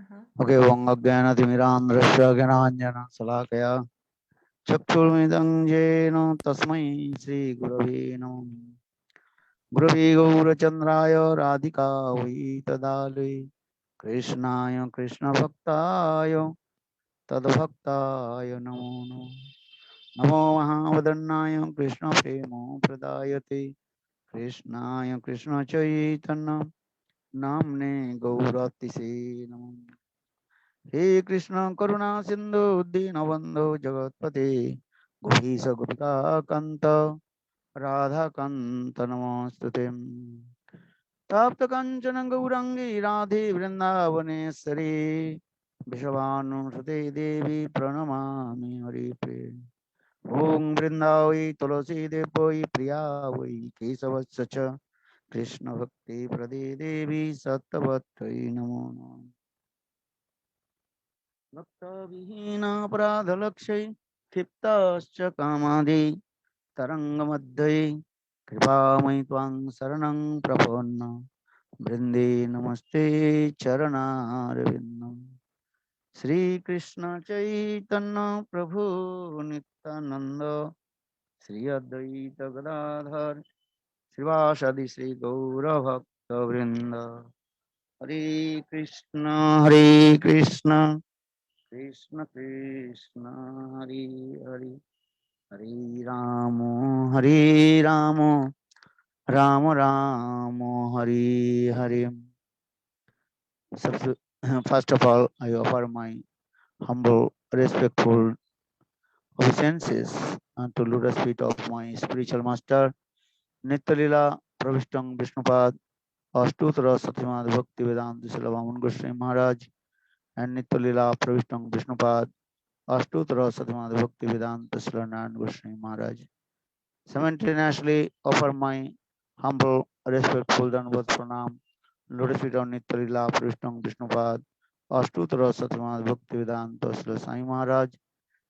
Okay, Vangagyanatimirandhrasya Gyananjana Salakaya Chakshurmidam Jeno Tasmai Sri Gurave Namo Gurave Gaurachandraya Radhika Vitadale Krishnaya Krishna Bhaktaya Tadbhaktaya Namo Namo Namo Mahavadannaya Krishna Premo Pradayate Krishnaya Krishna Chaitanya Namne Gauratise Namo हे कृष्ण करुणा सिंधु दीनबंधु जगतपते गोपीश गोपिका कांत राधा कांत नमोस्तुते तप्त कंचन गौरंगी राधे वृंदावनेश्वरी विश्वभानुसुते देवी प्रणमामि हरिप्रिये ओम वृंदावै तुलसी देवै प्रिया वै केशवस्य च कृष्ण भक्ति प्रदे देवी सत्वत्यै नमो नमः भक्तविहीनापराधलक्ष्यै क्षिप्ताश्च कामादि तरङ्गमध्ये कृपामयि त्वां शरणं प्रपन्न वृन्दे नमस्ते चरणारविन्दम् श्रीकृष्ण चैतन्य प्रभु नित्यानन्द श्री अद्वैत गदाधर श्रीवासदि श्री गौरभक्तवृन्द हरे Krishna Krishna Krishna Hare Hare Hare Ram Ram Ram Hare Hare First of all, I offer my humble, respectful obeisances to lotus feet of my spiritual master, Nityalila Pravishtam Vishnupad, Astutra Satyamad Bhakti Vedanta Silavaman Goswami Maharaj, and Nityalila Pravishtam Vishnupad, Astutra Satyamad Bhakti Vedanta Silavaman Goswami Maharaj. Simultaneously offer my humble, respectful Dandavat Pranam, lotus feet of Nityalila Pravishtam Vishnupad, Astutra Satyamad Bhakti Vedanta Silavaman Sai Maharaj,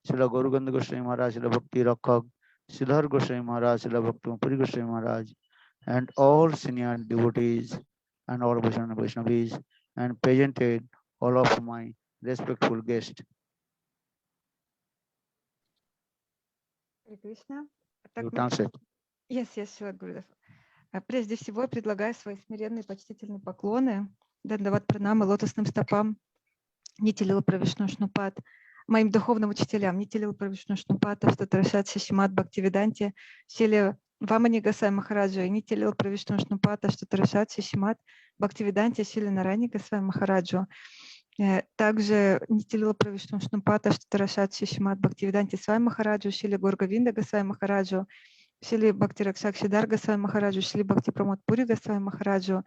Srila Gaura Ganga Goswami Maharaj, Srila Bhakti Rakhak, Siddhar Goswami Maharaj, Srila Bhakti Puri Goswami Maharaj, and all senior devotees and all Vaishnavis, and presented all of my respectful guests. Харе Кришна. You translate. Yes, Шрила Гурудев. Прежде всего, я предлагаю свои смиренные почтительные поклоны, дандават пранамы лотосным стопам Нитилила Правишну Шнупад, моим духовным учителям Нитилила Правишну Шнупад, Аштатарашат Шишимат Бхактивиданте, Шили Вамани Гасвами Махараджа и Нитилила Правишну Шнупад, Аштатарашат Шишимат Бхактивиданте, Шили Нарани Гасвами Махараджу. Также Нитилила Правишну Шнупад, Аштатарашат Шишимат Бхактивиданте Свами Махараджу, Шили Горгавинда Гасвами Махараджу, Шили Бхакти Ракшакшидар Гасвами Махараджу, Шили Бхакти Прамод Пури Гасвами Махараджу,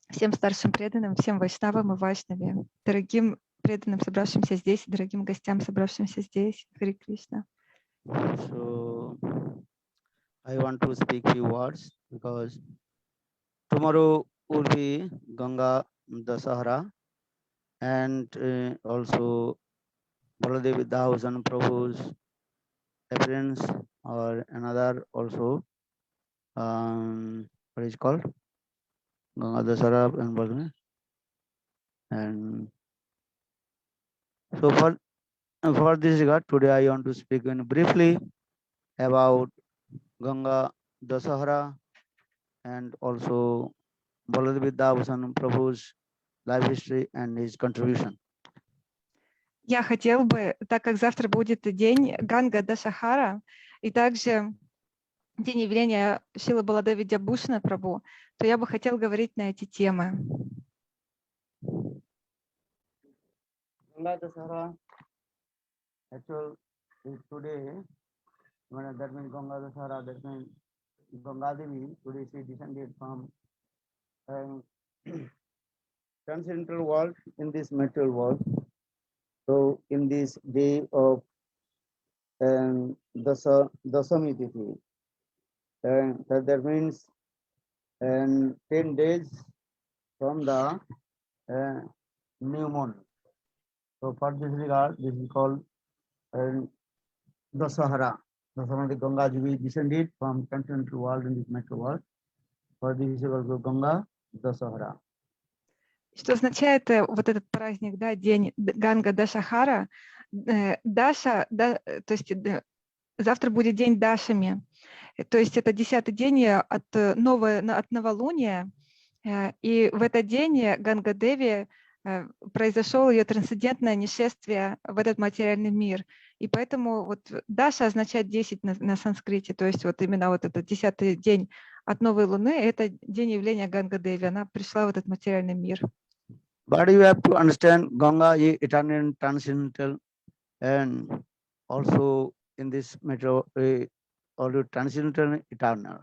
всем старшим преданным, всем вайшнавам и вайшнаве, дорогим преданным, собравшимся здесь, дорогим гостям, собравшимся здесь. Харе Кришна. So I want to speak few words because tomorrow will be Ganga-dashahara and also Baladevi-thousand Prabhu's appearance or another also what is called Ganga-dashahara and Baladevi. And so for this regard, today I want to speak briefly about Ganga-dashahara and also Baladevi-thousand Prabhu's life history and his contribution. Я хотел бы, так как завтра будет день Ганга-дашахара и также день явления Шрилы Баладеви Дябушина Прабху, то я бы хотел говорить на эти темы. Ganga-dashahara actually is today, when that means Ganga-dashahara, that means Ganga-devi, today she descended from transcendental world in this material world. So in this day of Dasami Tithi, that means 10 days from the new moon. So for this regard, this is called Dasahara. Dasahara, Ganga-devi descended from transcendental world in this material world. For this is also Ganga-dashahara. Что означает вот этот праздник, да, день Ганга-дашахара. Даша, да, то есть завтра будет день Дашами. То есть это 10-й день от новолуния. И в этот день Ганга-деви произошло ее трансцендентное нешествие в этот материальный мир. И поэтому вот Даша означает 10 на санскрите. То есть вот именно вот этот 10-й день от новой луны, это день явления Ганга-деви. Она пришла в этот материальный мир. But you have to understand Ganga is eternal and transcendental, and also in this matter, also transcendental and eternal.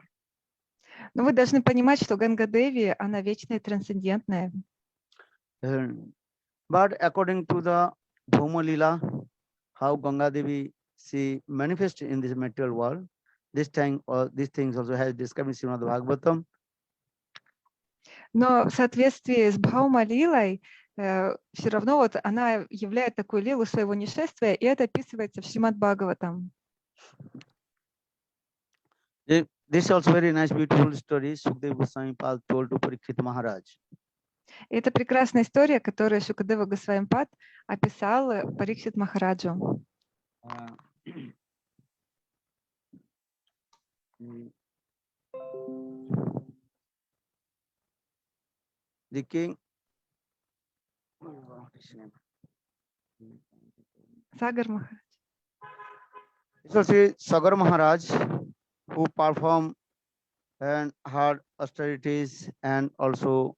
Но вы должны понимать, что Ганга-деви, она вечная и трансцендентная. But according to the Bhuma Lila, how Ganga-devi she manifests in this material world, this thing or these things also has described in Srimad Bhagavatam. Но в соответствии с Бхаума-лилой, все равно вот она являет такую лилу своего нешествия, и это описывается в Шримад Бхагаватам. This is also very nice, beautiful story Sukadeva Goswami Pad told to Parikshit Maharaj. Это прекрасная история, которую Шукадева Госвами Пад описал Парикшит Махараджу. The king, Сагар Махарадж. so Sagar Maharaj, who performed and hard austerities and also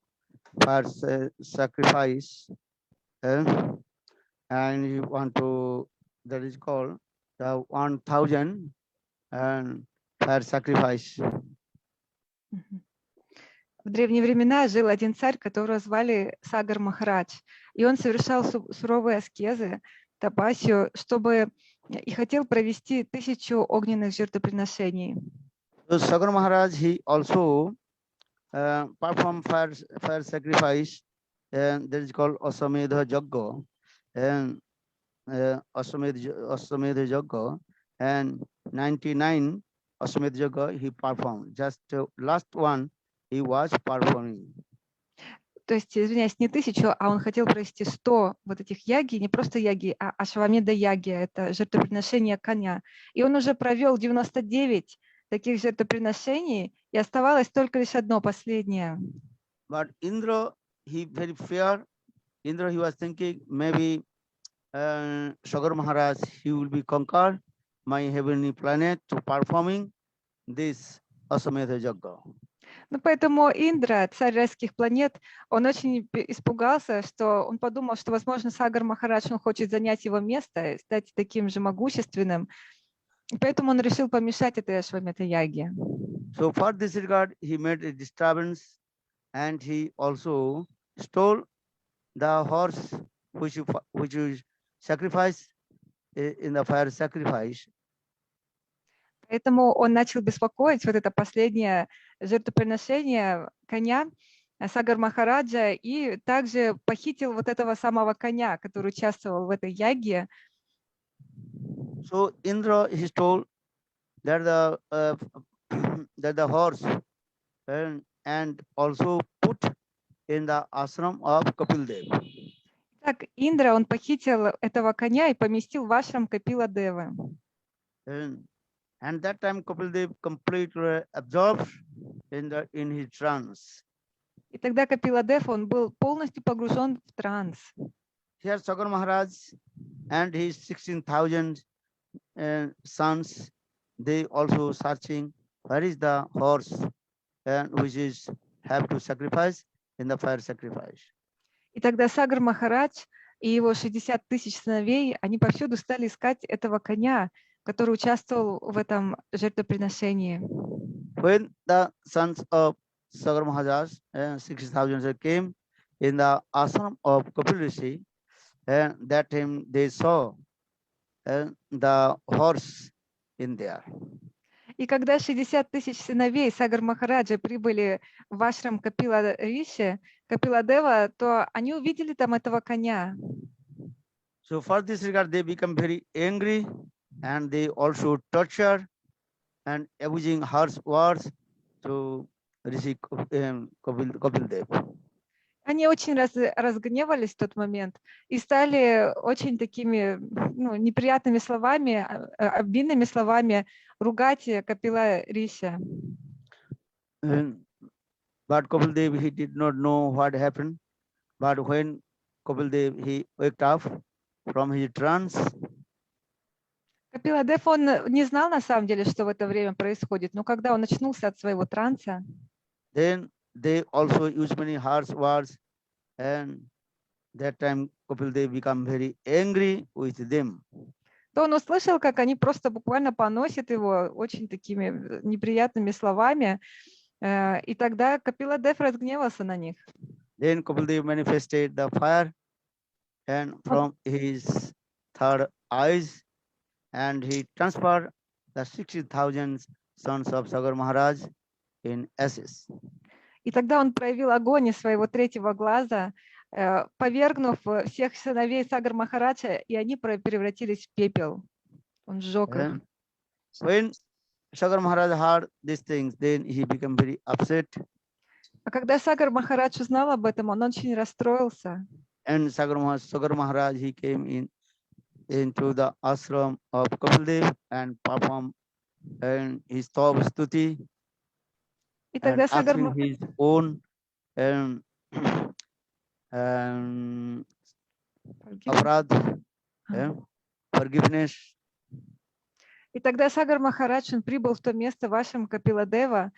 for sacrifice, and you want to, that is called the 1000 and for sacrifice. В древние времена жил один царь, которого звали Сагар Махарадж, и он совершал суровые аскезы, тапасию, чтобы и хотел провести 1000 огненных жертвоприношений. So Sagar Maharaj, he also performed fire sacrifice, and that is called ashwamedha-ягью, and ashwamedha-ягью, and 99 ashwamedha-ягью he performed. Just last one he was performing. То есть, извиняюсь, не 1000, а он хотел провести 100 вот этих яги, не просто яги, а ашвамедха-ягью, это жертвоприношение коня. И он уже провел 99 таких жертвоприношений, и оставалось только лишь одно, последнее. But Indra, he very fear. Indra, he was thinking maybe Sagar Maharaj, he will be conquered my heavenly planet to performing this ashwamedha-ягью. Ну, поэтому Индра, царь райских планет, он очень испугался, что он подумал, что, возможно, Сагар Махарадж, он хочет занять его место, стать таким же могущественным. И поэтому он решил помешать этой ашвамедха-ягье. So for this regard, he made a disturbance, and he also stole the horse which is sacrificed in the fire sacrifice. Поэтому он начал беспокоить вот это последнее жертвоприношение коня Сагар Махараджа и также похитил вот этого самого коня, который участвовал в этой ягье. So Indra, he stole that the horse and also put in the ashram of Kapildev. Так, Индра, он похитил этого коня и поместил в ашрам Капиладевы. And that time Kapildev completely absorbed in his trance. И тогда Капиладев, он был полностью погружен в транс. Here Sagar Maharaj and his 16,000 sons, they also searching where is the horse and which is have to sacrifice in the fire sacrifice. И тогда Сагар Махарадж и его 60 000 сыновей, они повсюду стали искать этого коня, который участвовал в этом жертвоприношении. When the sons of Sagar Maharaj 60,000 came in the ashram of Kapil Rishi, and that time they saw the horse in there. И когда 60 000 сыновей Сагар Махараджа прибыли в ашрам Капиладева, то они увидели там этого коня. So for this regard, they become very angry, and they also torture and abusing harsh words to Rishi Kapil Dev. Они очень разгневались в тот момент и стали очень такими неприятными словами, обидными словами ругать Капила Риша. But Kapildev, he did not know what happened. But when Kapildev, he waked up from his trance, Капиладев, он не знал на самом деле, что в это время происходит, но когда он очнулся от своего транса, then they also used many harsh words, and that time Kapildev become very angry with them. то он услышал, как они просто буквально поносят его очень такими неприятными словами, и тогда Капиладев разгневался на них. Then Kapildev manifested the fire, and from his third eyes, and he transferred the 60,000 sons of Sagары Махараджа in ashes. И тогда он проявил огонь из своего третьего глаза, повергнув всех сыновей Сагары Махараджа, и они превратились в пепел. Он сжег их. When Sagары Махараджа heard these things, then he became very upset. А когда Сагар Махарадж узнал об этом, он очень расстроился. And Sagары Махарадж, he came into the ashram of Kapildev and performed his Tav Stuti И тогда and Сагар asking his own aparad, forgiveness. И тогда Сагар Махарадж, он прибыл в то место вашим Капиладева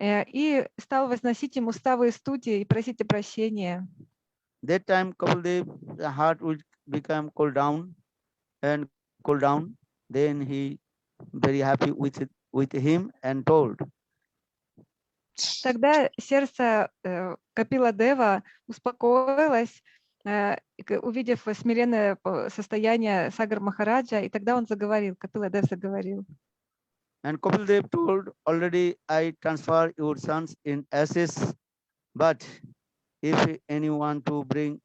и стал возносить ему уставы и студии и просить о прощении. That time Kapildev, the heart would become cool down. Then he very happy with him and told. Тогда сердце Капиладева успокоилось, увидев смиренное состояние Сагар Махараджа, и тогда он заговорил, Капиладев заговорил. And Kapildev told, already I transfer your sons in ashes, but if anyone to bring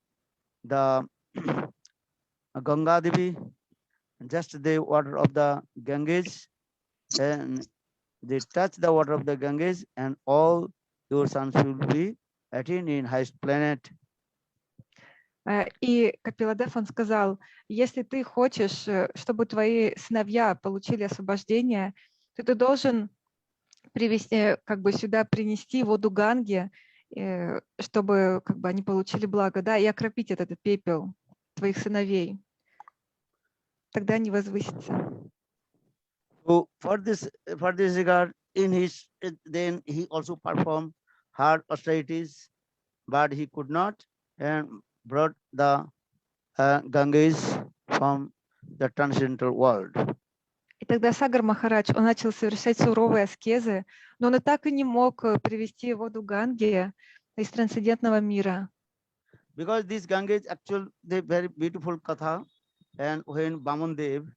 the Ganga-devi, just the water of the Ganges, and they touch the water of the Ganges, and all your sons will be attained in highest planet. И Капиладев, он сказал, если ты хочешь, чтобы твои сыновья получили освобождение, то ты должен привести, сюда принести воду Ганги, чтобы они получили благо, да, и окропить этот пепел твоих сыновей. Тогда они возвысятся. So for this regard, then he also performed hard austerities, but he could not, and brought the Ganges from the transcendental world. И тогда Сагар Махарадж, он начал совершать суровые аскезы, но он и так и не мог привести воду Ганги из трансцендентного мира. Because this Ganges actually the very beautiful katha, and when Bamandev,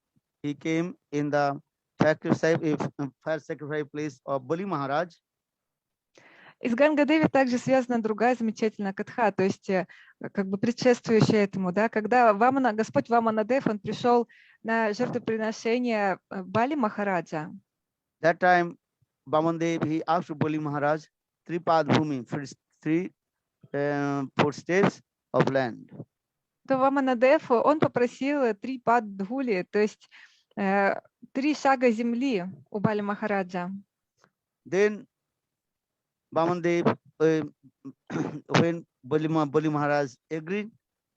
he came in the fire sacrifice place of Bali Maharaj. И с Ганга-деви также связана другая замечательная катха, то есть предшествующая этому, да, когда Господь Ваманадев, он пришел на жертвоприношение Бали Махараджа. That time, Bamandev, he asked Bali Maharaj three padbhumi, three footsteps of land. То Ваманадев, он попросил 3 паддхули, то есть 3 шага земли у Бали Махараджа. Then Bamandev, when Bali Maharaj agreed,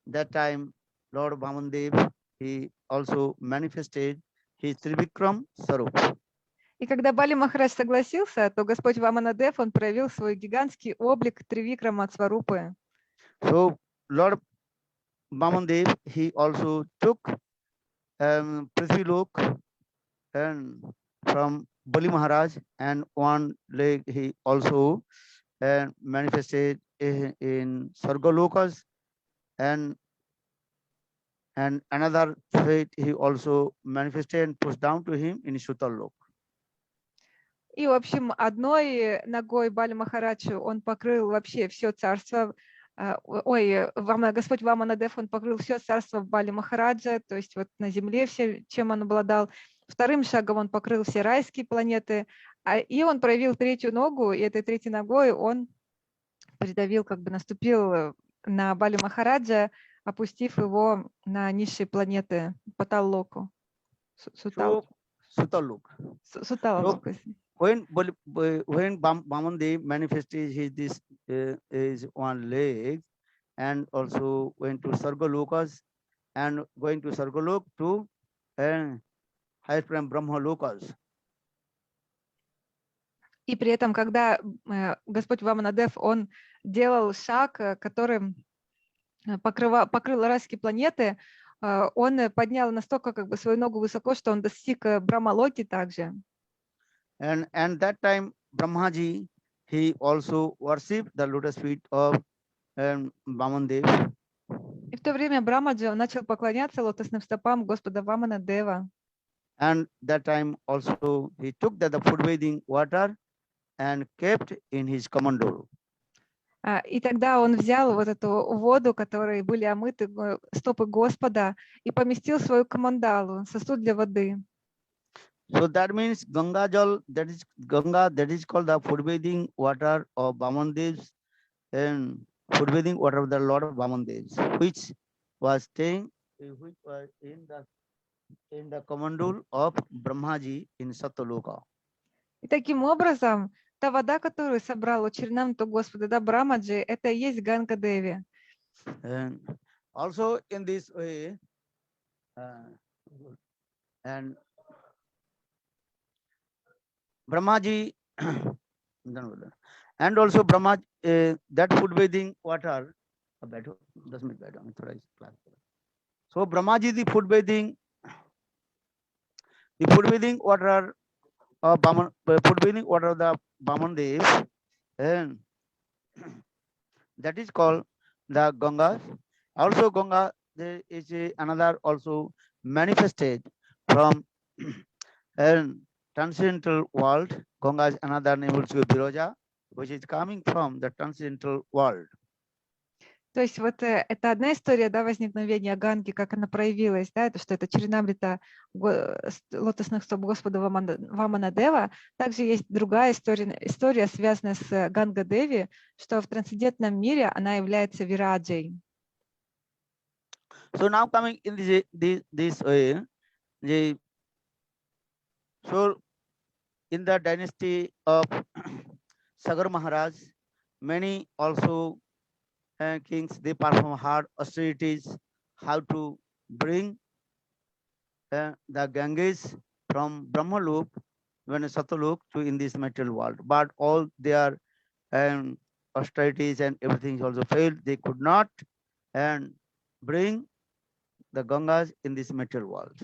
that time Lord Bamandev, he also manifested his Trivikram Sarup. И когда Бали Махарадж согласился, то Господь Ваманадев, он проявил свой гигантский облик Тривикрама Сварупы. So Lord Bamandev, he also took Prithvilok and from Bali Maharaj, and one leg he also manifested in Sargalokas, and another fate he also manifested and pushed down to him in Shutalok. И, в общем, одной ногой Бали Махараджу он покрыл вообще все царство. Господь Ваманадев, он покрыл все царство Бали Махараджа, то есть вот на земле все, чем он обладал. Вторым шагом он покрыл все райские планеты, и он проявил третью ногу, и этой третьей ногой он придавил, наступил на Бали Махараджа, опустив его на низшие планеты Паталлоку. So Sutaluk. Суталоку. When Vaman manifested this is one leg, and also went to Sargalokas, and going to Sargalok to higher from Brahma Lokas. И при этом, когда Господь Ваманадев, он делал шаг, которым покрыл райские планеты, он поднял настолько как бы свою ногу высоко, что он достиг Брахмалоки также. And that time Brahmaji, he also worshipped the lotus feet of Vamandev. И в то время Брамаджи, он начал поклоняться лотосным стопам Господа Ваманадева. And that time also he took the food bathing water and kept in his kamandal. И тогда он взял вот эту воду, которой были омыты стопы Господа, и поместил в свою камандалу, сосуд для воды. So that means Ganga Jal, that is called the food bathing water of Vamandevs, and food bathing water of the Lord of Vamandevs, which was in the kamandal of Brahmaji in Satyaloka. И таким образом, та вода, которую собрал у Чаринамрита Господа, да, Брамаджи, это и есть Ганга-деви. And also in this way, and Brahmaji, and also Brahma, that food bathing water, so Brahmaji, the food bathing water of the Vamandev, and that is called the Ganga. Also Ganga, there is another also manifested from transcendental world. Ganga is another name also Biroja, which is coming from the transcendental world. То есть вот это одна история, да, возникновения Ганги, как она проявилась, да, это что это Чаринамрита лотосных стоп Господа Ваманадева. Также есть другая история, связанная с Ганга-деви, что в трансцендентном мире она является вираджей. So now coming in this way, so in the dynasty of Sagары Maharaj, many also kings, they perform hard austerities, how to bring the Ganges from Brahmalok, when Satyalok, to in this material world. But all their austerities and everything also failed. They could not bring the Gangas in this material world.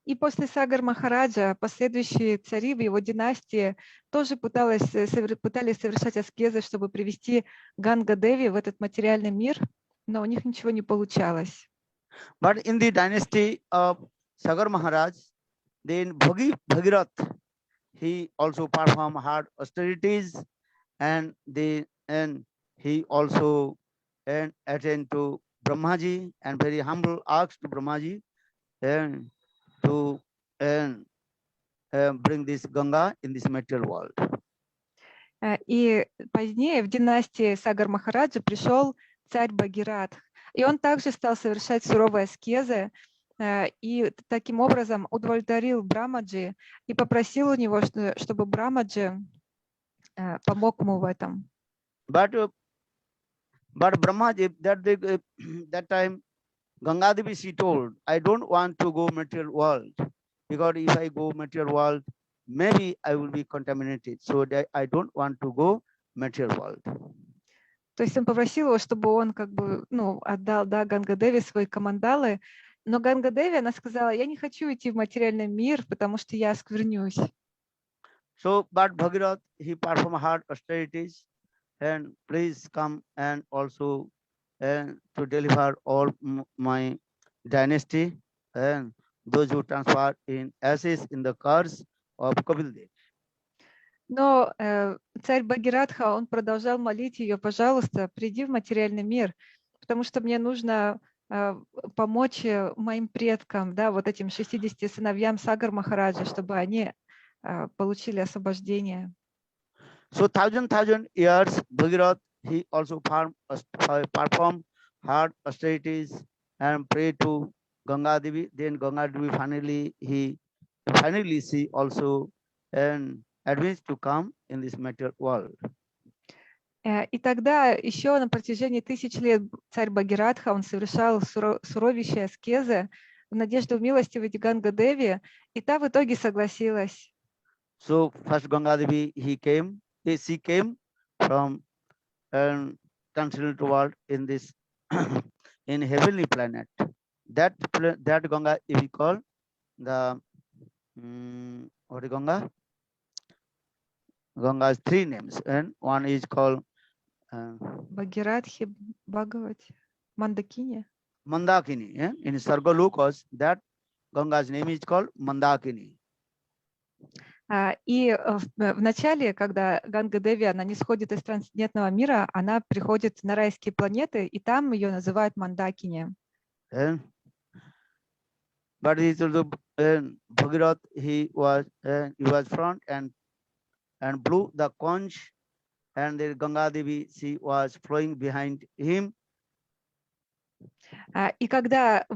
И после Сагар Махараджа последующие цари в его династии тоже пытались совершать аскезы, чтобы привести Ганга-деви в этот материальный мир, но у них ничего не получалось. But in the dynasty of Sagar Maharaj, then Bhagirath, he also performed hard austerities, and he also attained to Brahmaji and very humble asked to Brahmaji and to bring this Ganga in this material world. И позднее в династии Сагар Махараджа пришел царь Бхагиратха, и он также стал совершать суровые аскезы, и таким образом удовлетворил Брамаджи и попросил у него, чтобы Брамаджи помог ему в этом. But Brahmaji, that time Ganga-devi, she told, I don't want to go material world, because if I go material world, maybe I will be contaminated. So I don't want to go material world. То есть он попросил его, чтобы он как бы, отдал, да, Ганга-деви свои камандалы, но Ганга-деви, она сказала, я не хочу идти в материальный мир, потому что я осквернюсь. So, but Bhagirath, he performed hard austerities, and please come and also to deliver all my dynasty and those who transfer in ashes in the cars of Kапиладева. Но царь Бхагиратха, он продолжал молить ее, пожалуйста, приди в материальный мир, потому что мне нужно помочь моим предкам, да, вот этим 60 сыновьям Сагар Махараджа, чтобы они получили освобождение. So thousand years Bhagirath he also performed hard austerities and prayed to Ganga-devi. Then Ganga-devi finally she also advanced to come in this material world. И тогда еще на протяжении 1000 лет царь Бхагиратха, он совершал суровейшие аскезы в надежде умилостивить Ганга-деви, и та в итоге согласилась. So first Ganga-devi she came from transcendental world in this in heavenly planet. That Ganga is called the what is Ganga? Ganga has 3 names, and one is called Bhagиратхи, Bhagavati, Mандакини. Mандakini. In Sargalokas, that Ganga's name is called Mандакини. И в начале, когда Ганга-деви, она не сходит из трансцендентного мира, она приходит на райские планеты, и там ее называют Мандакини. But he also Bhagirath, he was front and blew the conch, and the Ganga-devi she was flowing behind him. И когда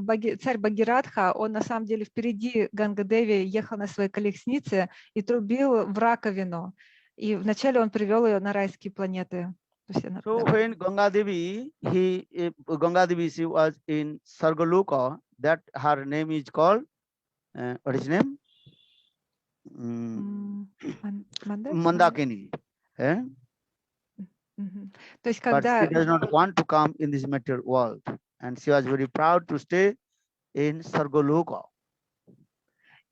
царь Бхагиратха, он на самом деле впереди Ганга-деви ехал на своей колеснице и трубил в раковину. И вначале он привел ее на райские планеты. So when Ganga-devi, she was in Sargaloka, that her name is called, what is his name? Mандakini. То есть, But когда... she does not want to come in this material world, and she was very proud to stay in Sargaloka.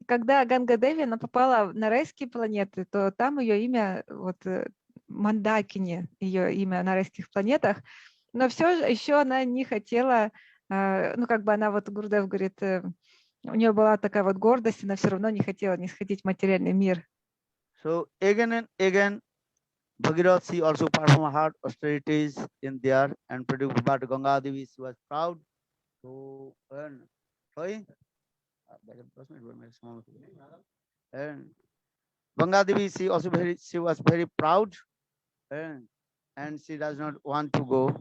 Когда Ганга-деви она попала на райские планеты, то там ее имя вот Мандакини, ее имя на райских планетах, но все же еще она не хотела, ну как бы она вот Гурудев говорит, у нее была такая вот гордость, она все равно не хотела не сходить в материальный мир. So again and again, Bhagirathji also performed hard austerities in there and produced, but Ganga-devi she was proud to earn. Sorry? And Ganga-devi she was very proud, and she does not want to go.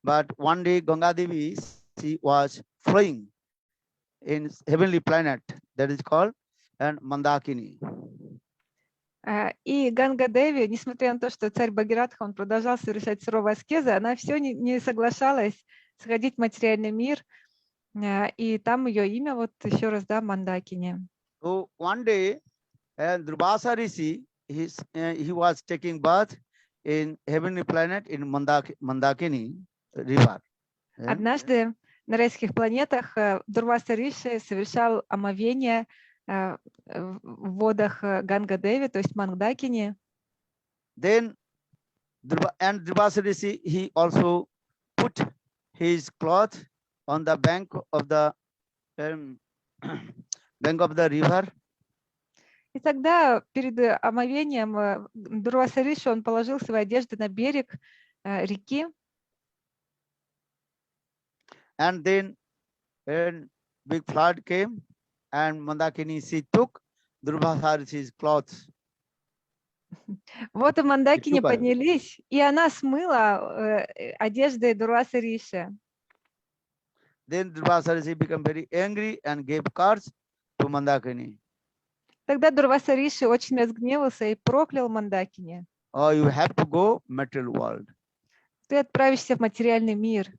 But one day Ganga-devi she was flying in heavenly planet that is called Mandakini. И Ганга-деви, несмотря на то, что царь Бхагиратха, он продолжал совершать суровые аскезы, она все не соглашалась сходить в материальный мир, и там ее имя вот еще раз, да, Мандакини. So one day, Durvasa Rishi, he was taking bath in heavenly planet in Mandakini river. Однажды на райских планетах Дурваса Риши совершал омовение в водах Ганга-деви, то есть Мандакини. Then Durvasa Rishi, he also put his cloth on the bank of the river. И тогда перед омовением Дурваса Риши он положил свои одежды на берег реки. And then big flood came, and Mandakini she took Durvasa Rishi's clothes. Вот и Мандакини поднялись, и она смыла одежды Дурваса Риши. Then Durvasa Rishi became very angry and gave curse to Mandakini. Тогда Дурваса Риши очень разгневался и проклял Мандакини. Oh, you have to go material world. Ты отправишься в материальный мир.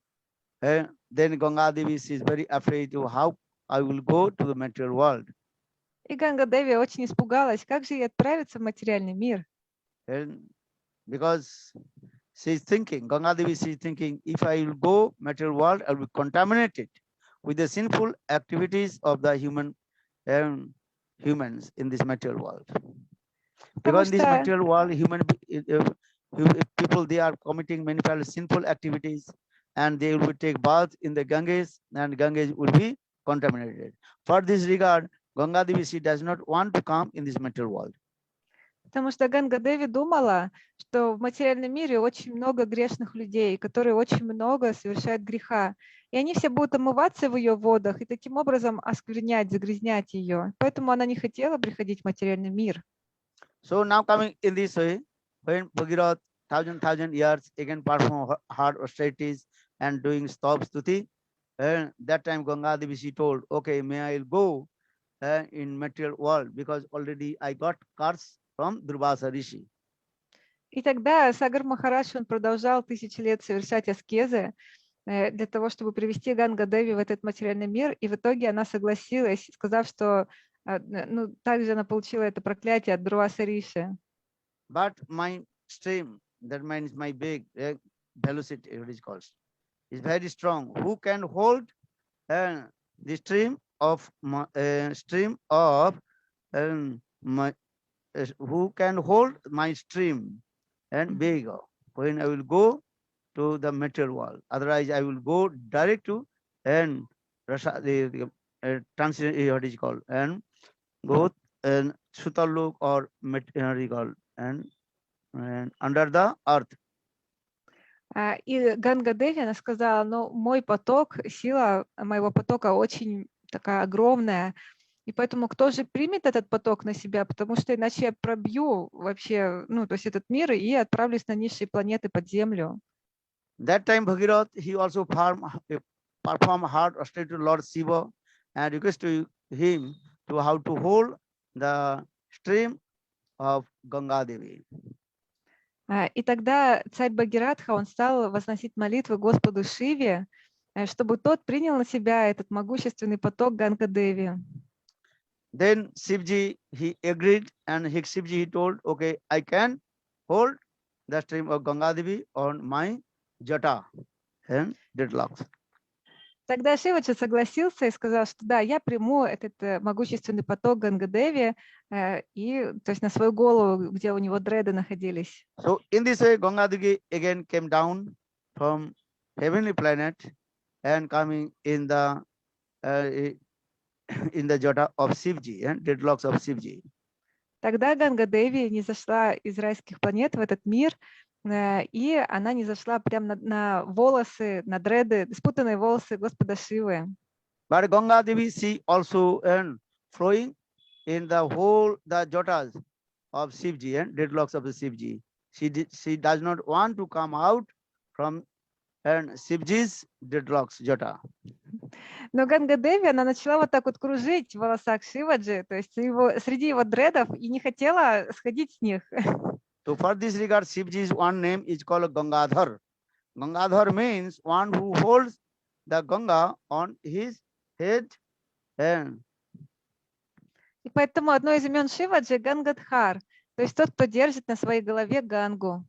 And then Ganga-devi is very afraid of how I will go to the material world. И Ганга-деви очень испугалась, как же ей отправиться в материальный мир. And because she's thinking, Ganga-devi is thinking, if I will go material world, I will be contaminated with the sinful activities of the humans in this material world. Because in this material world, people, they are committing many sinful activities, and they will take bath in the Ganges, and Ganges will be contaminated. For this regard, Ganga-devi she does not want to come in this material world. Потому что Ганга-деви думала, что в материальном мире очень много грешных людей, которые очень много совершают греха. И они все будут омываться в ее водах и таким образом осквернять, загрязнять ее. Поэтому она не хотела приходить в материальный мир. So now coming in this way, when Bhagirath thousand years, again perform hard austerities and doing stop stuti. And that time Ganga-devi, she told, okay, may I go in material world because already I got curse from Durvasa Rishi. И тогда Сагар Махарадж, он продолжал 1000 лет совершать аскезы для того, чтобы привести Ганга-деви в этот материальный мир. И в итоге она согласилась, сказав, что ну, также она получила это проклятие от Дурваса Риши. But my stream, that means my big velocity, it is called, is very strong. Who can hold the stream of my who can hold my stream and big when I will go to the material world? Otherwise, I will go direct to and the transition, what is called, and both and Sutalok or material and under the earth. И Ганга-деви, она сказала, ну, мой поток, сила моего потока очень такая огромная, и поэтому кто же примет этот поток на себя, потому что иначе я пробью вообще, ну, то есть этот мир и отправлюсь на низшие планеты под землю. That time Bhagirath, he also perform hard austerity to Lord Shiva and request to him to how to hold the stream of Ganga-devi. И тогда царь Бхагиратха, он стал возносить молитвы Господу Шиве, чтобы тот принял на себя этот могущественный поток Ганга-деви. Then Shivji, he agreed, and Shivji, he told, okay, I can hold the stream of Ganga-devi on my jata and dreadlocks. Тогда Шиваджи согласился и сказал, что да, я приму этот могущественный поток Ганга-деви, и, то есть на свою голову, где у него дреды находились. So in this way, Ganga-devi again came down from heavenly planet and coming in the jata of Shivji and dreadlocks of Shivji. Тогда Ганга-деви не зашла из райских планет в этот мир, и она не зашла прямо на волосы, на дреды, спутанные волосы Господа Шивы. But Ganga-devi, she also flowing in the whole the jatas of Shivji and dreadlocks of the Shivji. She does not want to come out from Shivji's dreadlocks jata. Но Ганга-деви, она начала вот так вот кружить в волосах Шиваджи, то есть среди его дредов, и не хотела сходить с них. So for this regard, Shivji's one name is called Gangadhar. Gangadhar means one who holds the Ganga on his head. И поэтому одно из имен Шиваджи — Гангадхар, то есть тот, кто держит на своей голове Гангу.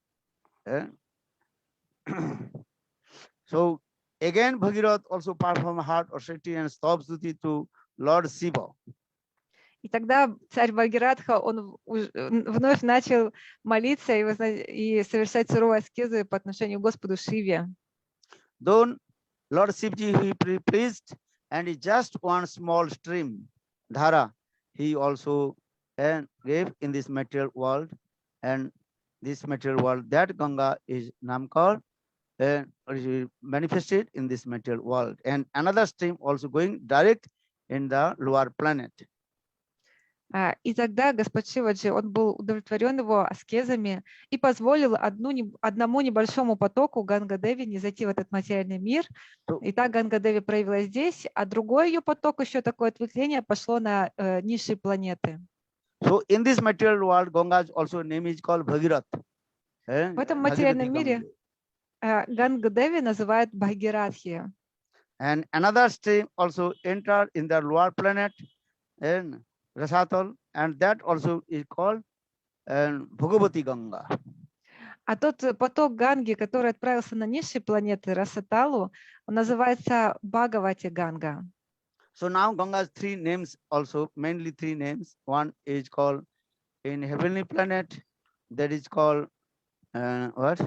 So again, Bhagirath also performed hard austerity and stop stuti to Lord Shiva. И тогда царь Бхагиратха, он вновь начал молиться и совершать суровые аскезы по отношению к Господу Шиве. Though Lord Shivji, he pleased, and he just one small stream, Dhara, he also gave in this material world, and this material world, that Ganga is Namkar, manifested in this material world, and another stream also going direct in the lower planet. И тогда Господь Шиваджи, он был удовлетворен его аскезами и позволил одному небольшому потоку Ганга-деви не зайти в этот материальный мир. И так Ганга-деви проявилась здесь, а другой ее поток, еще такое ответвление, пошло на низшие планеты. So in this material world, Ganga's also name is called Bhagirath. В этом материальном мире Ганга-деви называют Бхагиратхи. And another stream also entered in the lower planet and Rasatale, and that also is called Bhagavati Ganga. А тот поток Ганги, который отправился на низшие планеты Расаталу, он называется Бхагавати Ганга. So now Ganga's three names also, mainly three names. One is called in heavenly planet, that is called what?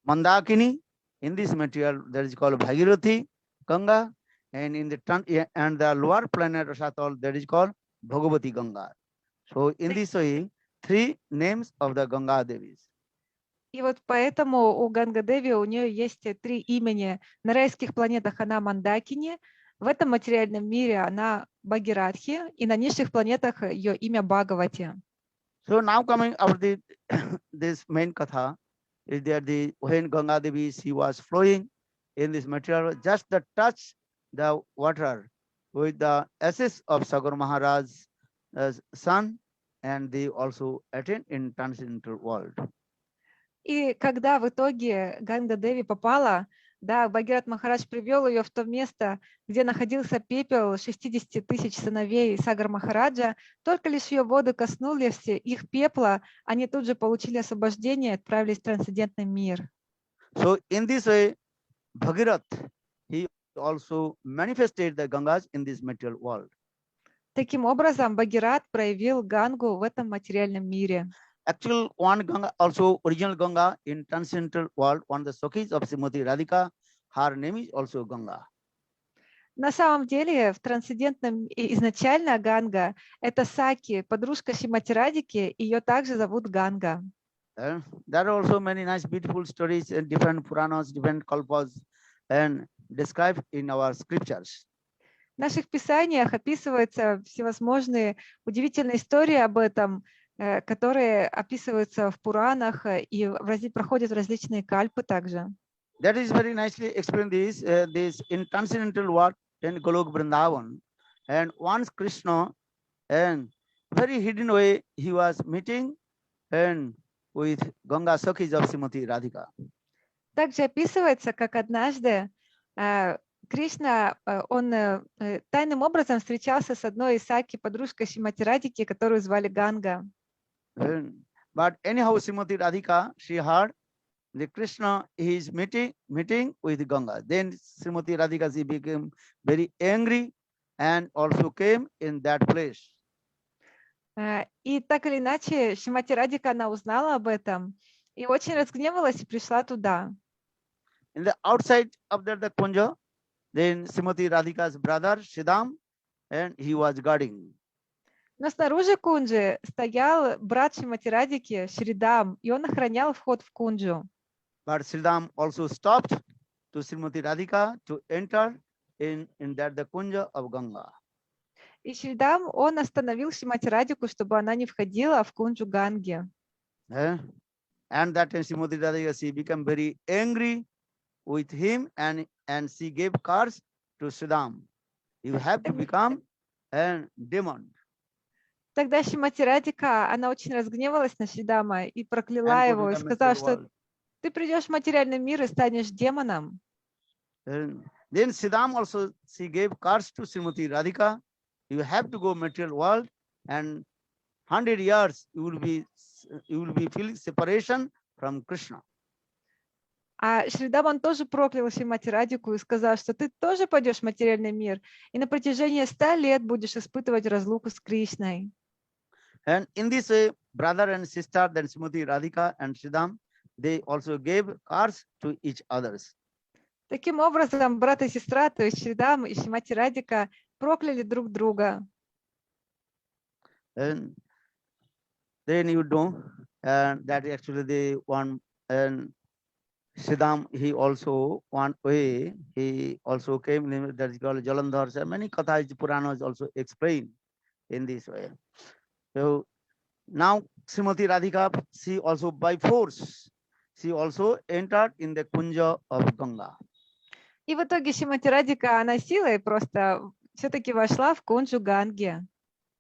Mandakini. In this material, that is called Bhagirathi Ganga. And in the lower planet Rasatale, that is called Bhagavati Ganga. So in this way, three names of the Ganga-devis. И вот поэтому у Ганга-деви у нее есть три имени. На райских планетах она Мандакини, в этом материальном мире она Бхагиратхи, и на низших планетах ее имя Бхагавати. So now coming out the this main katha is that when Ganga-devi she was flowing in this material, just the touch the water with the assist of Sagары Mахарадж's son, and they also attain in transcendental world. И когда в итоге Ганга-деви попала, да, Бхагиратха Махарадж привел ее в то место, где находился пепел 60 тысяч сыновей Сагар Махараджа, только лишь ее воды коснулись их пепла, они тут же получили освобождение и отправились в трансцендентный мир. So in this way, Bhagirath, he also manifested the Gangas in this material world. Таким образом, Бхагират проявил Гангу в этом материальном мире. Actual one Ganga, also original Ganga in transcendental world, one of the Sakhis of Srimati Radhika, her name is also Ganga. На самом деле, в трансцендентном изначально Ганга – это Саки, подружка Шримати Радхики, ее также зовут Ганга. There are also many nice, beautiful stories in different Puranas, different kalpas, and described in our scriptures. В наших писаниях описываются всевозможные удивительные истории об этом, которые описываются в Пуранах и проходят в различные кальпы также. That is very nicely explained this in transcendental world in Golok Vrindavan. And once Krishna, and very hidden way, he was meeting and with Ganga Sakhis of Srimati Radhika. Также описывается, как однажды Кришна, он тайным образом встречался с одной из Саки, подружкой Шримати Радхики, которую звали Ганга. But anyhow, Srimati Radhika, she heard the Krishna is meeting with Ganga. Then Srimati Radhika, she became very angry and also came in that place. И так или иначе, Шримати Радхика, она узнала об этом и очень разгневалась и пришла туда. In the outside of the Kunja, then Srimati Radhika's brother Shridam, and he was guarding. Но снаружи кунджи стоял брат Шримати Радхики, Шридам, и он охранял вход в кунджу. But Shridam also stopped to Srimati Radhika to enter in that the Kunja of Ganga. И Шридам, он остановил Шримати Радхику, чтобы она не входила в кунджу Ганги. And that time Srimati Radhika, she became very angry with him, and she gave curse to Shridam. You have to become a demon. Тогда Шримати Радхика, она очень разгневалась на Шридама и прокляла его, и сказала, что ты придешь в материальный мир и станешь демоном. Then Shridam also, she gave curse to Srimati Radhika. You have to go material world, and 100 years you will be feeling separation from Krishna. А Шридам, он тоже проклял Шримати Радхику и сказал, что ты тоже пойдешь в материальный мир, и на протяжении 100 лет будешь испытывать разлуку с Кришной. And in this way, brother and sister, then Srimati Radhika and Shridam, they also gave curse to each others. Таким образом, брат и сестра, то есть Шридам и Шримати Радхика, прокляли друг друга. And then you know that actually they one, and Shridam, he also one way, he also came, that is called Jalandhar. So many kathas, Puranas also explain in this way. So now Srimati Radhika, she also by force, she also entered in the Kunja of Ganga. И в итоге Шримати Радхика, она силой просто все-таки вошла в кунджу Ганги.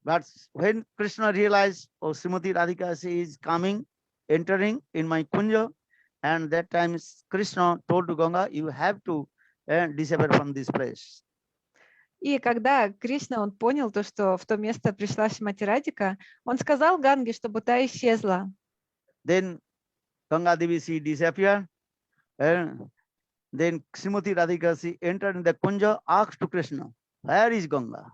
But when Krishna realized, oh, Srimati Radhika, she is coming, entering in my Kunja, and that time Krishna told to Ganga, you have to disappear from this place. И когда Кришна, он понял то, что в то место пришла Шримати Радхика, он сказал Ганге, чтобы та исчезла. Then Ganga-деви, she disappeared, and then Srimati Radhika, she entered in the Kunja, asked to Krishna, where is Ganga?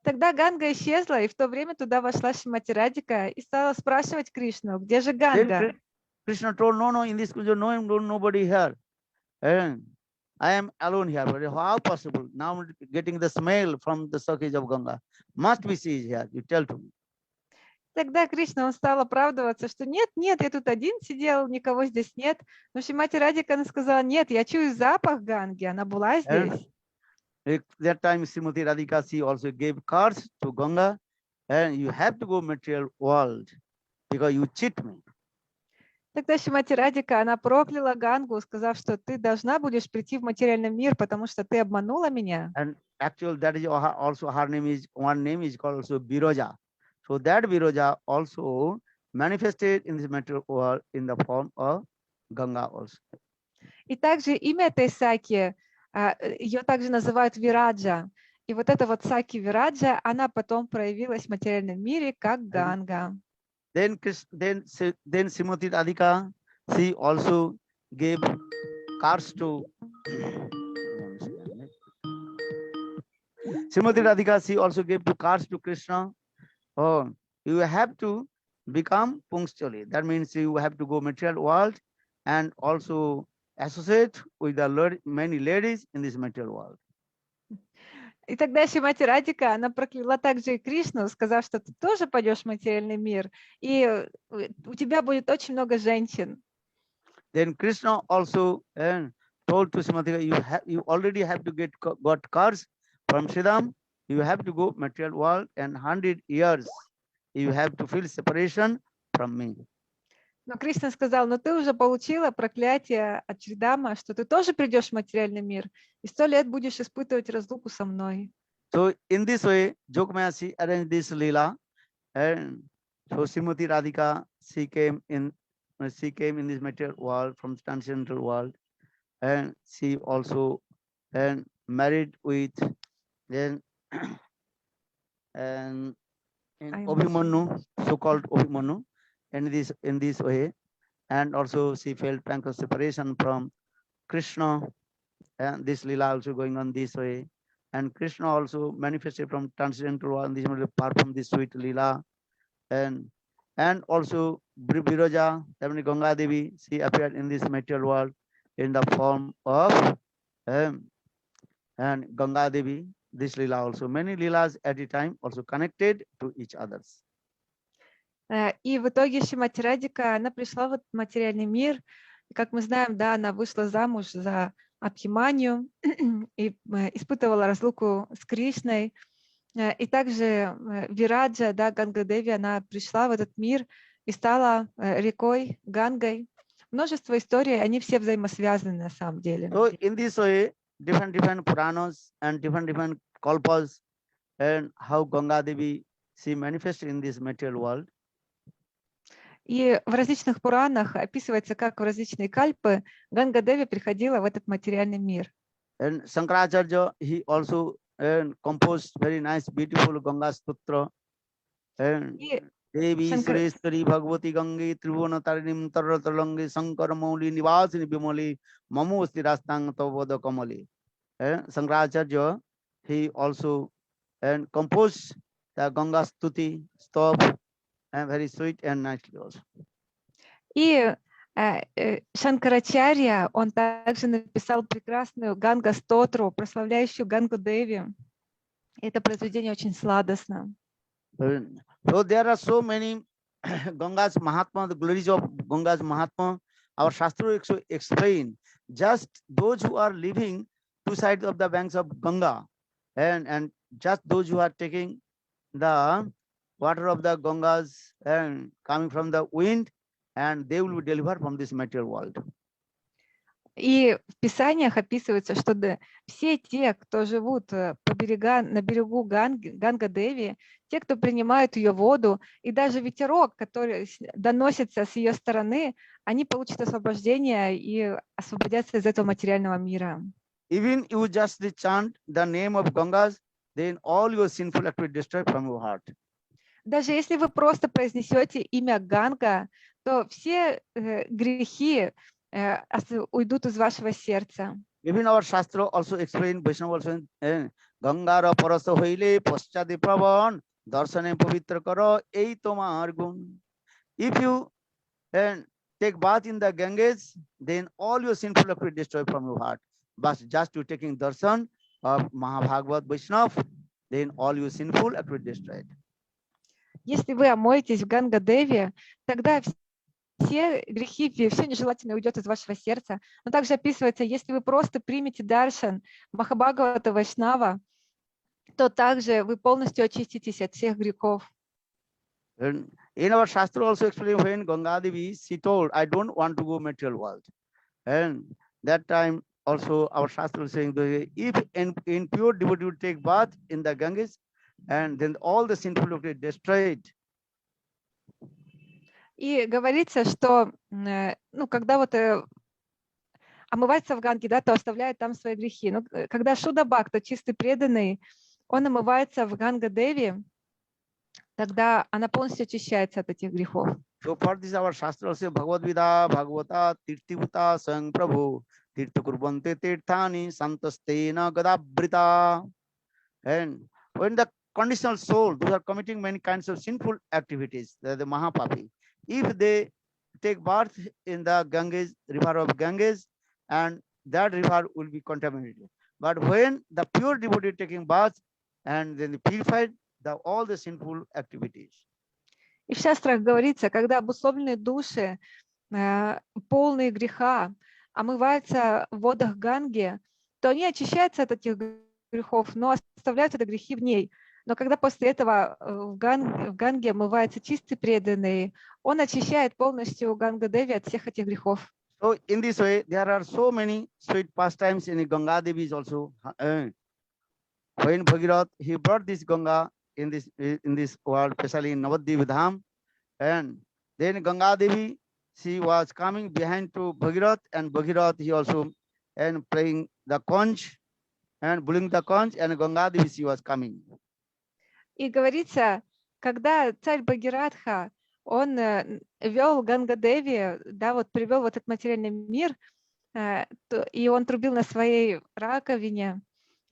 Тогда Ганга исчезла, и в то время туда вошла Шримати Радхика и стала спрашивать Кришну, где же Ганга? Krishna told, no, in this Kunja, nobody here. And I am alone here. But how possible? Now getting the smell from the Sakhis of Ganga. Must be she is here. You tell to me. Тогда Кришна, он стал оправдываться, что нет, я тут один сидел, никого здесь нет. Но Шримати Радхика, она сказала, нет, я чую запах Ганги, она была здесь. That time Srimati Radhika, she also gave curse to Ganga, and you have to go material world because you cheat me. Тогда Шримати Радхика, она прокляла Гангу, сказав, что ты должна будешь прийти в материальный мир, потому что ты обманула меня. And actually, that is also her name is one name is called also Viroja. So that Viroja also manifested in this material world in the form of Ganga also. И также имя этой Саки, ее также называют Вираджа. И вот эта вот Саки Вираджа, она потом проявилась в материальном мире как Ганга. Then Srimati Radhika, she also gave cars to Srimati Radhika, she also gave two cars to Krishna. Oh, you have to become punctually. That means you have to go material world and also associate with the many ladies in this material world. И тогда Шримати Радхика, она прокляла также и Кришну, сказав, что ты тоже пойдешь в материальный мир, и у тебя будет очень много женщин. Then Krishna also told to Srimati, you already have to got cars from Sridham. You have to go material world, and 100 years you have to feel separation from me. Но Кришна сказал, но ты уже получила проклятие от Шридама, что ты тоже придешь в материальный мир, и 100 лет будешь испытывать разлуку со мной. So in this way, Jogmaya, she arranged this lila, and so Srimati Radhika, she came in this material world from transcendental world, and she also married with then and Abhimanyu, so-called Abhimanyu, in this way, and also she felt pang of separation from Krishna, and this lila also going on this way, and Krishna also manifested from transcendental world, this perform this sweet lila, and also Viroja, Ganga-devi, she appeared in this material world in the form of and Ganga-devi. This lila also, many lilas at a time also connected to each others. И в итоге Шримати Радхика, она пришла в этот материальный мир. И, как мы знаем, да, она вышла замуж за Абхиманью и испытывала разлуку с Кришной. И также Вираджа, да, Ганга-деви, она пришла в этот мир и стала рекой Гангой. Множество историй, они все взаимосвязаны на самом деле. So in this way, different Puranas and different kalpas, and how Ganga-devi, she manifested in this material world. И в различных Пуранах описывается, как в различные кальпы Ганга-деви приходила в этот материальный мир. And Shankaracharya, he also composed very nice, beautiful Ganga Sutra. And Devi Sureshwari Bhagavati Gangi Tribhuna Tarinim Taratalangi Sankara Mauli Nivasini Bimoli Mamusti Rastang Tavoda Kamali. Shankaracharya, he also composed the Ganga Stuti, stop, and very sweet and nicely also. И Шанкарачарья, он также написал прекрасную Ганга-стотру, прославляющую Гангу-деви. Это произведение очень сладостно. So there are so many Ganga's Mahatma, the glories of Ganga's Mahatma. Our Shastra explain just those who are living two sides of the banks of Ganga, and just those who are taking the water of the Gangas and coming from the wind, and they will be delivered from this material world. И в Писаниях описывается, что все те, кто живут на берегу Ганга-деви, те, кто принимают ее воду, и даже ветерок, который доносится с ее стороны, они получат освобождение и освободятся из этого материального мира. Even you just chant the name of Gangas, then all your sinful activity destroyed from your heart. Даже если вы просто произнесете имя Ганга, то все грехи уйдут из вашего сердца. Even our Shastra also explain, Vaishnava also Gangara parasa hoile paschade pravan darsane pavitra karo ei tomar gun. If you take bath in the Ganges, then all your sinful activity destroyed from your heart. But just to taking darshan of Mahabhagavad Vaishnava, then all your sinful activity destroyed. Если вы омоетесь в Ганга-деви, тогда все грехи, все нежелательное уйдет из вашего сердца. Но также описывается, если вы просто примете даршан Махабхагавата Вайшнава, то также вы полностью очиститесь от всех грехов. In our Shastra also explained when Ganga-devi, she told, I don't want to go material world. And that time also our Shastra is saying, if in pure devotee would take bath in the Ganges, and then all the sinful will be destroyed. И говорится, что ну, когда вот омывается в Ганге, да, то оставляет там свои грехи. Но когда Шуда Бхакта, чистый преданный, он омывается в Ганга-деви, тогда она полностью очищается от этих грехов. So for this our Shastra also Bhagavad-vida, Bhagavata, Tirtivuta, Sang Prabhu, Tirtha Kurbante Tirthani, Santastena Gadabrita. And when the conditional soul, those are committing many kinds of sinful activities, the Mahapapi, if they take birth in the Ganges, river of Ganges, and that river will be contaminated. But when the pure devotee taking bath and then purified all the sinful activities. И в шастрах говорится, когда обусловленные души, полные греха, омываются в водах Ганги, то они очищаются от этих грехов, но оставляют это грехи в ней. Но когда после этого в Ганге омывается чистый преданный, он очищает полностью Ганга-деви от всех этих грехов. So in this way, there are so many sweet pastimes in Ganga-devi also. When Bhagirath, he brought this Ganga in this world, especially in Навадвипа-дхаме, and then Ganga-devi, she was coming behind to Bhagirath, and Bhagirath, he also and playing the conch and blowing the conch, and Ganga-devi, she was coming. И говорится, когда царь Бхагиратха, он вел Ганга-деви, да, вот привел в этот материальный мир, и он трубил на своей раковине,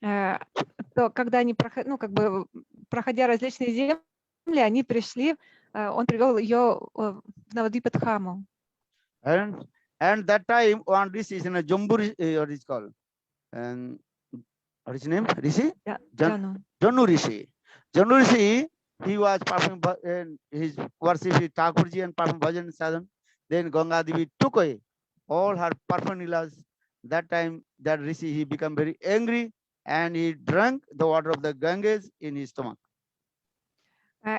то когда они, ну, как бы, проходя различные земли, они пришли, он привел ее в Навадвипа-дхаму. And that time, one rishi is in a Jumbu, what is called? And what is his name? Rishi? Yeah, Janu Rishi. Janu Rishi, he was performing his worship with Thakurji and performing bhajan sadhan. Then Ganga-devi took away all her paraphernalia. That time, that Rishi, he became very angry and he drank the water of the Ganges in his stomach.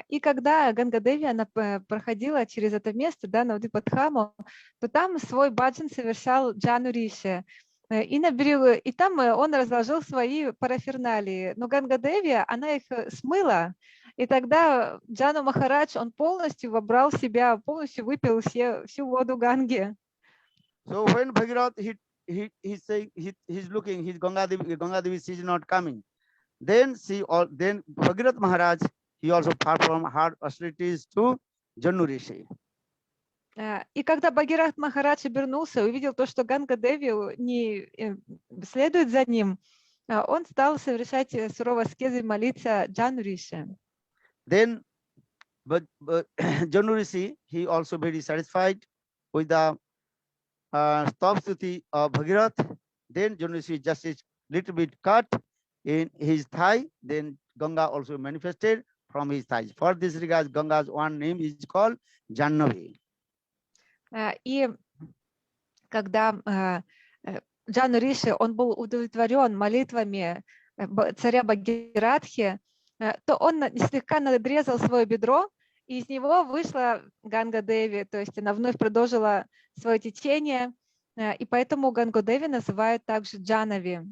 И когда Ганга-деви, она проходила через это место, да, Навадвипа-дхаму, то там свой баджан совершал Джану Риши. И на берегу, и там он разложил свои параферналии. Но Ганга-деви, она их смыла. И тогда Джану Махарадж, он полностью вобрал в себя, полностью выпил всю воду Ганги. So when Bhagirath, he's saying, he's looking, his Ganga-devi, she is not coming. Then Bhagirath Maharaj, he also performed hard austerities to Janu Rishi. И когда Бхагиратха Махарадж обернулся, увидел то, что Ганга-деви не следует за ним, он стал совершать суровые аскезы и молиться Джану Риши. Then Janu Rishi, he also very satisfied with the stop-stuti of Bhagirath. Then Janu Rishi just a little bit cut in his thigh. Then Ganga also manifested from his thighs. For this regard, Ganga's one name is called Jannavi. И когда Джану Риши, он был удовлетворен молитвами царя Бхагиратхи, то он слегка надрезал свое бедро, и из него вышла Ганга-деви, то есть она вновь продолжила свое течение, и поэтому Гангу-деви называют также Джанави.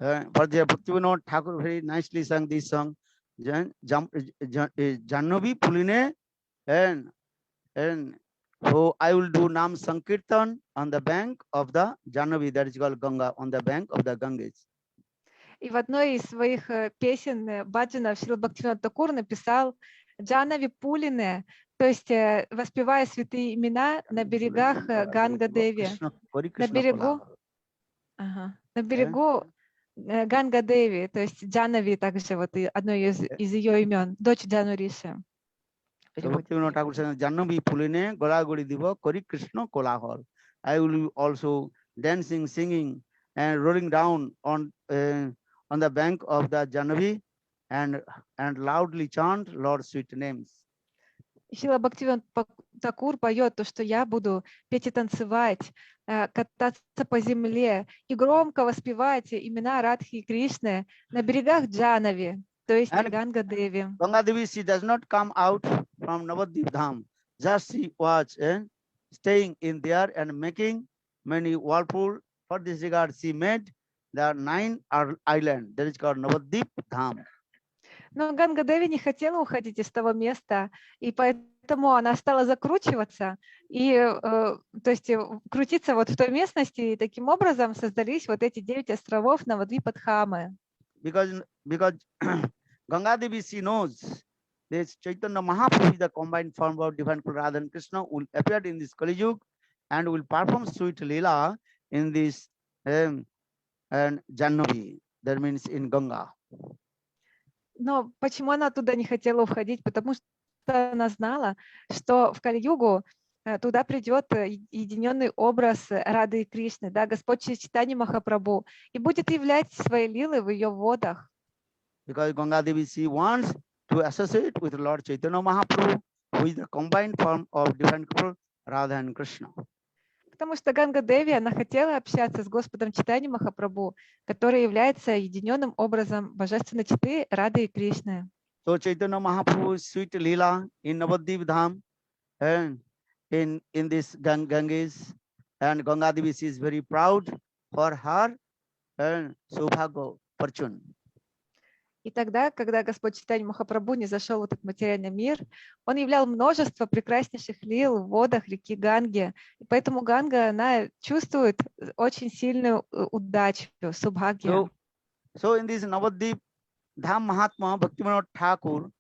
Bhaktivinoda Thakur very nicely sang this song, Jannavi Puline, and so I will do Nam Sankirtan on the bank of the Jannavi, that is called Ganga, on the bank of the Ganges. И в одной из своих песен баджанов Шрила Бхактивинода Тхакур написал Джанави Пулине, то есть воспевая святые имена на берегах Ганга-деви, на берегу Ганга-деви, то есть Джанави также вот одно из ее имен, дочь Джану Риши. Jannavi Puline, Golagori Diva, Kori Krishna Kolahar. I will be also dancing, singing, and rolling down on the bank of the Jannavi and loudly chant Lord's sweet names. Шрила Бхактивинода Тхакур поет то, что я буду петь и танцевать, кататься по земле и громко воспевать имена Радхи и Кришны на берегах Джанави. то есть And Ганга-деви. Ganga-devi, she does not come out from Навадвипа-дхаме. Just she was staying in there and making many whirlpool. For this regard, she made the 9 island that is called Навадвипа-дхаме. Но Ганга-деви не хотела уходить из того места, и поэтому она стала закручиваться, и, то есть крутиться вот в той местности, и таким образом создались вот эти 9 островов Навадвипа-дхаме. Because Ganga-devi, she knows this Chaitanya Mahaprabhu is the combined form of divine Radha and Krishna, will appear in this Kali Yuga and will perform sweet Leela in this and Jannavi, that means in Ganga. Но почему она туда не хотела уходить? Потому что она знала, что в Кали-югу туда придет единенный образ Рады и Кришны, да, Господь Чайтанья Махапрабху, и будет являть свои лилы в ее водах. Because Ganga-devi, she wants to associate with Lord Chaitanya Mahaprabhu, who is the combined form of divine couple, Radha and Krishna. Потому что Ганга-деви, она хотела общаться с Господом Чайтаньей Махапрабху, который является единенным образом божественной читы Рады и Кришны. So Chaitanya Mahaprabhu's sweet Leela in Navadvip-dham and in this Ganges, and Ganga-devi, she is very proud for her and Subhago fortune. И тогда, когда Господь Чайтанья Махапрабху не зашел в этот материальный мир, он являл множество прекраснейших лил в водах реки Ганги. И поэтому Ганга, она чувствует очень сильную удачу, субхагья. So in this Navadvip Dham Mahatma Bhaktivinoda Thakur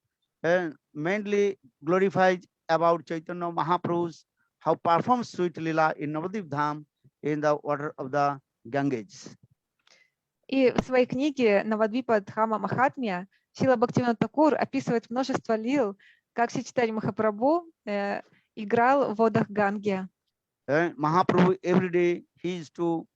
mainly glorified about Chaitanya Mahaprabhu's how performs sweet lila in Navadvip Dham in the water of the Ganges. И в своей книге «Навадвипа-дхаме Махатмья» Шрила Бхактивинода Такур описывает множество лил, как Шри Чайтанья Махапрабху играл в водах Ганги. Mahaprabhu every day he used to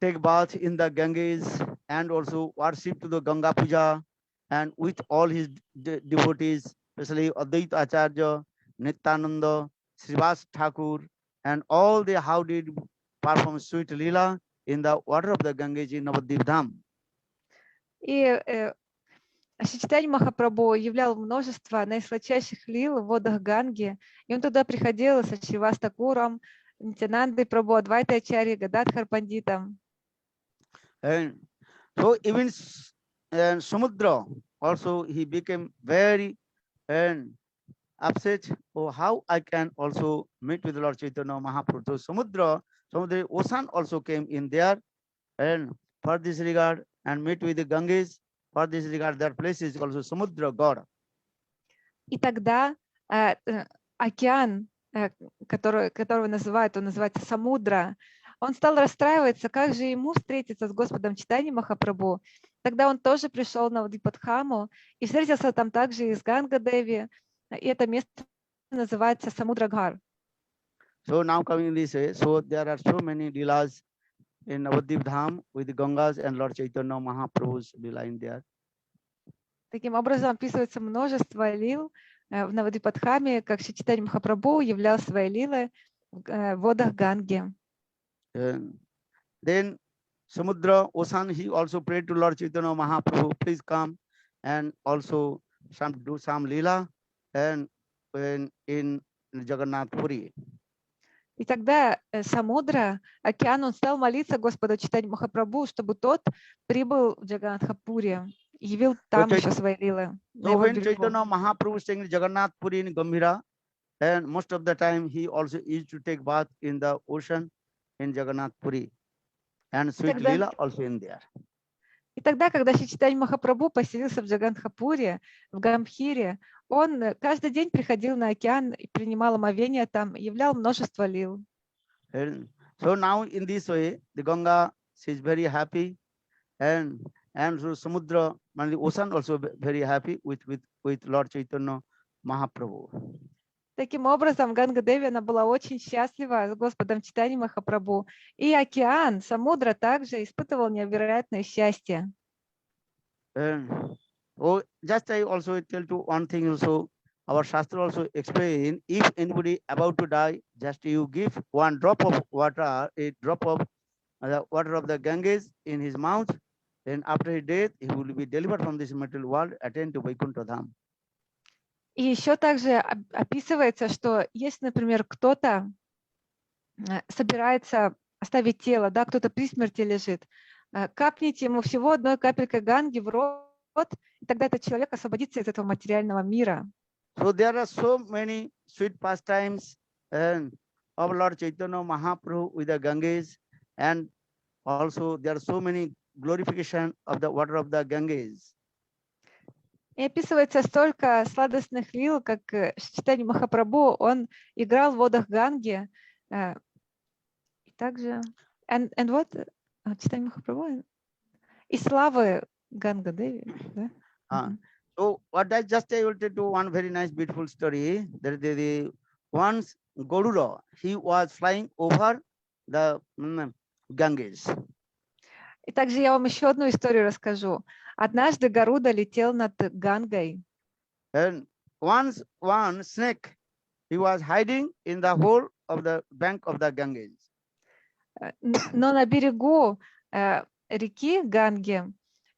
take bath in the Ganges and also worship to the Ganga Puja, and with all his devotees, especially Advaita Acharya, Nityananda, Srivas Thakur, and all they how did perform sweet lila in the water of the Ganges in Navadvip-dham. И Шри Чайтанья Махапрабху являл множество наисладчайших лил в водах Ганги, и он туда приходил со Шривас Такуром, Нитянандой Прабху, Адвайта Ачарьей, Гададхар Пандитом. And so even Samudra also he became very upset. Oh, how I can also meet with Lord Chaitanya Mahaprabhu. So Samudra, ocean also came in there, and for this regard, and meet with the Ganges. For this regard, that place is also Samudra God. И тогда океан, которого называют, он называется Самудра, он стал расстраиваться, как же ему встретиться с Господом Чайтаньей Махапрабху. Тогда он тоже пришел на Навадвипа-дхаму и встретился там также и с Ганга-деви, и это место называется Самудрагар. So now coming this way, so there are so many leelas in Navadvip-dham with the Gangas and Lord Chaitanya Mahaprabhu's leela in there. Таким образом описывается множество лил в Навадвипа-дхаме, как Шри Чайтанья Махапрабху являл свои лилы в водах Ганги. Then Samudra, ocean, he also prayed to Lord Chaitanya Mahaprabhu, please come and also do some leela and in Jagannath Puri. И тогда Самудра, океан, он стал молиться Господу Чайтанье Махапрабху, чтобы тот прибыл в Джаганнатхапуре и явил там еще свои лилы. So when Chaitanya Mahaprabhu staying in Jagannath Puri in Gambhira, and most of the time he also used to take bath in the ocean in Jagannath Puri, and sweet lila also in there. И тогда, когда Шри Чайтанья Махапрабху поселился в Джаганнатхапуре, в Гамбхире, он каждый день приходил на океан и принимал омовение там, являл множество лил. And so now in this way, the Ganga, she is very happy, and so Samudra, and the ocean also very happy with Lord Chaitanya Mahaprabhu. Таким образом, Ганга-деви, она была очень счастлива с Господом Чайтаньей Махапрабху. И океан, Самудра, также испытывал невероятное счастье. Oh, just I also tell you one thing also, our Shastra also explain, if anybody about to die, just you give one drop of water, a drop of the water of the Ganges in his mouth, Then after his death, he will be delivered from this material world, attain to Vaikuntha-dham. И еще также описывается, что если, например, кто-то собирается оставить тело, да, кто-то при смерти лежит, капните ему всего одной капелькой ганги в рот, и тогда этот человек освободится из этого материального мира. So there are so many sweet pastimes and of Lord Chaitanya Mahaprabhu with the Ganges, and also there are so many glorification of the water of the Ganges. И описывается столько сладостных лил, как Чайтанья Махапрабху, он играл в водах Ганги, и также and what Чайтанья Махапрабху и славы Ганга-деви. Да? So what I just I will tell you one very nice beautiful story. There the once Garuda, he was flying over the Ganges. И также я вам еще одну историю расскажу. Однажды Гаруда летел над Гангой. And once one snake, he was hiding in the hole of the bank of the Ganges. Но на берегу реки Ганги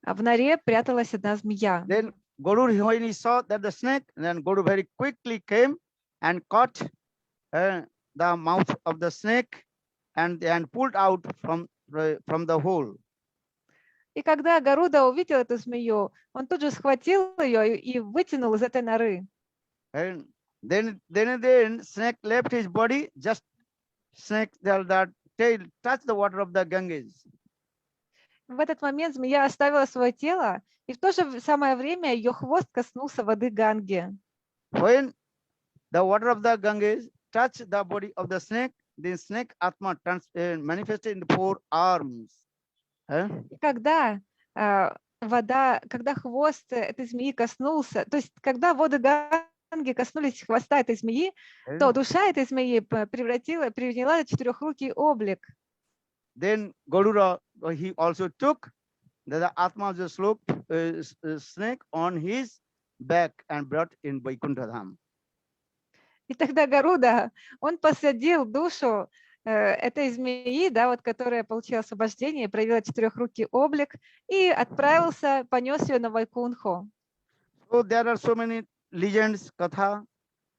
в норе пряталась одна змея. Then Garuda, when he saw that the snake, then Garuda very quickly came and caught the mouth of the snake and pulled out from the hole. И когда Гаруда увидел эту змею, он тут же схватил ее и вытянул из этой норы. And then snake left his body, just snake that tail touched the water of the Ganges. В этот момент змея оставила свое тело, и в то же самое время ее хвост коснулся воды Ганги. When the water of the Ganges touched the body of the snake, the snake Atma manifested in 4 arms. И когда хвост этой змеи коснулся, то есть когда воды Ганги коснулись хвоста этой змеи, то душа этой змеи приняла четырехрукий облик. Then Garuda, he also took the Atma of the snake on his back and brought in Vaikuntha-dham. И тогда Гаруда, он посадил душу этой змеи, да, вот, которая получила освобождение, проявила четырехрукий облик и отправился, понес ее на Вайкунху. So there are so many legends, katha,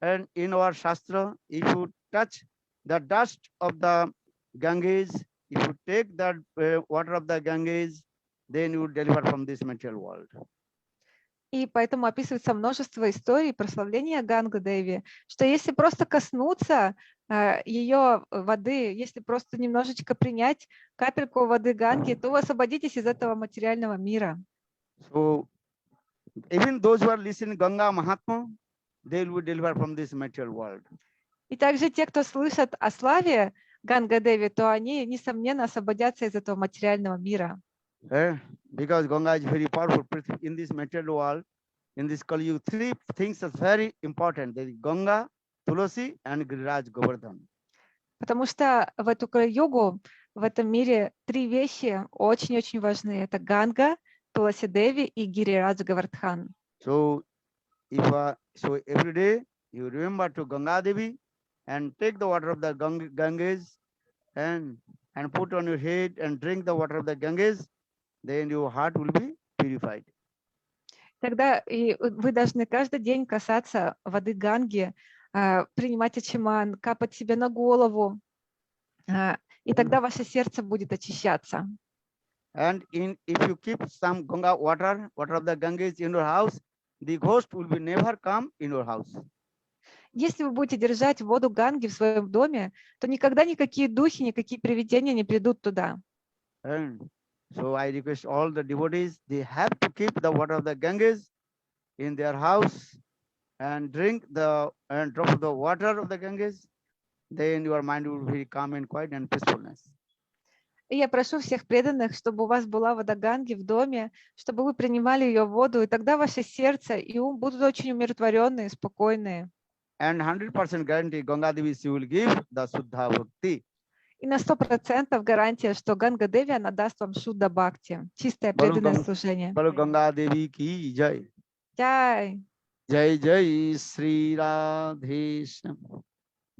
and in our shastra, if you touch the dust of the Ganges, if you take the water of the Ganges, then you will deliver from this material world. И поэтому описывается множество историй прославления Гангу-деви, что если просто коснуться ее воды, если просто немножечко принять капельку воды Ганги, то вы освободитесь из этого материального мира. So even those who are listening Ganga Mahatma, they will be delivered from this material world. И также те, кто слышат о славе Ганга-деви, то они, несомненно, освободятся из этого материального мира. Because Ganga is very powerful in this material world. In this Kali Yuga, 3 things are very important. There is Ganga, Tulasi, and Giriraj Govardhan. Потому что в эту Кали-югу, в этом мире 3 вещи очень-очень важны. Это Ганга, Туласи-деви и Гирирадж Govardhan. So every day you remember to Ganga-devi and take the water of the Ganges and put on your head and drink the water of the Ganges. Then your heart will be purified. Тогда и вы должны каждый день касаться воды Ганги, принимать ачиман, капать себе на голову, и тогда ваше сердце будет очищаться. And if you keep some Ganga water of the Ganges in your house, the ghost will be never come in your house. Если вы будете держать воду Ганги в своем доме, то никогда никакие духи, никакие привидения не придут туда. So I request all the devotees, they have to keep the water of the Ganges in their house and drink and drop the water of the Ganges. Then your mind will be calm and quiet and peacefulness. И я прошу всех преданных, чтобы у вас была вода Ганги в доме, чтобы вы принимали ее воду, и тогда ваше сердце и ум будут очень умиротворенные, спокойные. And 100% guarantee Ganga-devi she will give the Suddha Bhakti. И на 100% гарантия, что Ганга-деви, она даст вам Шудда Бхакти, чистое преданное служение. Ганга-деви ки jai. Jai. Jai Jai Sri Radhe.